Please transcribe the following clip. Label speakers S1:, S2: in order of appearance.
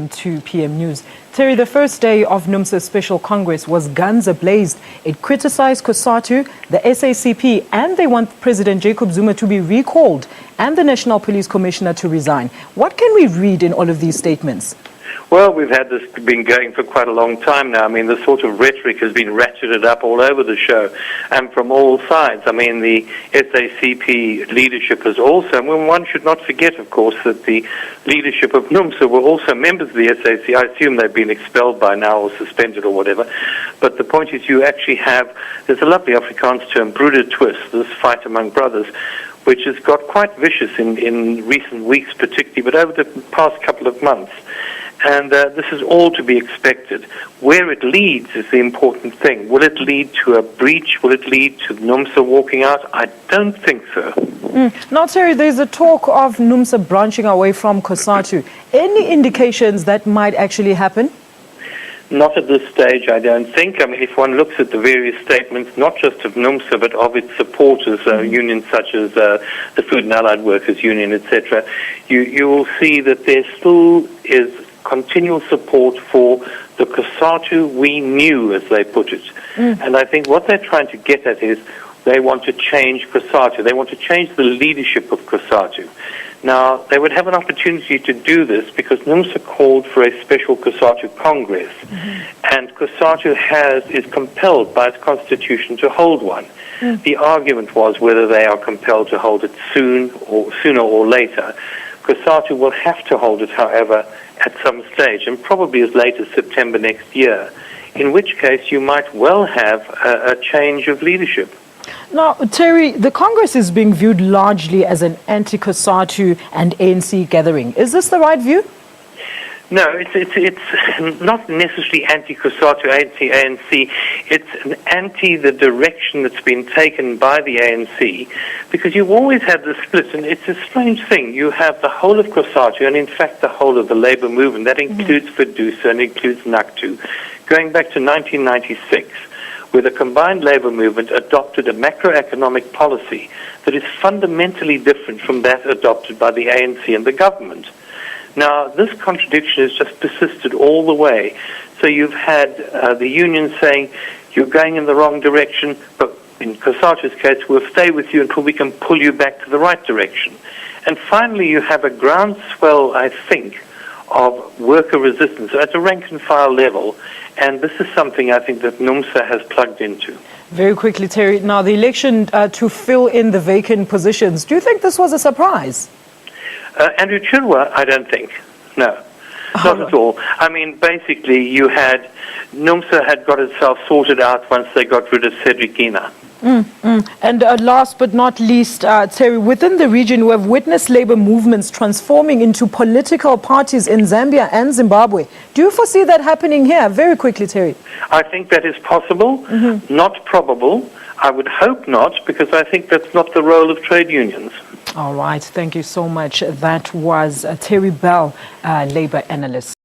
S1: 2 p.m. news. Terry, the first day of Numsa's Special Congress was guns ablazed. It criticized Cosatu, the SACP, and they want President Jacob Zuma to be recalled and the National Police Commissioner to resign. What can we read in all of these statements?
S2: Well, we've had this been going for quite a long time now. I mean, the sort of rhetoric has been ratcheted up all over the show and from all sides. I mean, the SACP leadership is also, and one should not forget, of course, that the leadership of Numsa were also members of the SAC. I assume they've been expelled by now or suspended or whatever. But the point is you actually have, there's a lovely Afrikaans term, broeder twist, this fight among brothers, which has got quite vicious in recent weeks particularly, but over the past couple of months. And this is all to be expected. Where it leads is the important thing. Will it lead to a breach? Will it lead to Numsa walking out? I don't think so.
S1: Now, Terry, there's a talk of Numsa branching away from Cosatu. Any indications that might actually happen?
S2: Not at this stage, I don't think. I mean, if one looks at the various statements, not just of Numsa, but of its supporters, unions such as the Food and Allied Workers Union, etc., you will see that there still is continual support for the Cosatu we knew, as they put it. And I think what they're trying to get at is they want to change Cosatu. They want to change the leadership of Cosatu. Now, they would have an opportunity to do this because Numsa called for a special Cosatu Congress, and Cosatu is compelled by its constitution to hold one. The argument was whether they are compelled to hold it sooner or later. Cosatu will have to hold it, however, at some stage, and probably as late as September next year, in which case you might well have a change of leadership.
S1: Now, Terry, the Congress is being viewed largely as an anti-Cosatu and ANC gathering. Is this the right view?
S2: No, it's not necessarily anti-Cosatu, anti-ANC. It's an anti the direction that's been taken by the ANC, because you've always had the split, and it's a strange thing. You have the whole of Cosatu, and in fact the whole of the labour movement. That includes Fedusa and includes Naktu, going back to 1996, where the combined labour movement adopted a macroeconomic policy that is fundamentally different from that adopted by the ANC and the government. Now, this contradiction has just persisted all the way. So you've had the union saying, you're going in the wrong direction, but in Cosatu's case, we'll stay with you until we can pull you back to the right direction. And finally, you have a groundswell, I think, of worker resistance at a rank-and-file level, and this is something I think that Numsa has plugged into.
S1: Very quickly, Terry, now the election to fill in the vacant positions, do you think this was a surprise?
S2: Andrew Chirwa, I don't think. No, not at all. I mean, basically, you had Numsa had got itself sorted out once they got rid of Cedricina.
S1: And last but not least, Terry, within the region, we have witnessed labor movements transforming into political parties in Zambia and Zimbabwe. Do you foresee that happening here? Very quickly, Terry.
S2: I think that is possible, not probable. I would hope not, because I think that's not the role of trade unions.
S1: All right. Thank you so much. That was Terry Bell, labor analyst.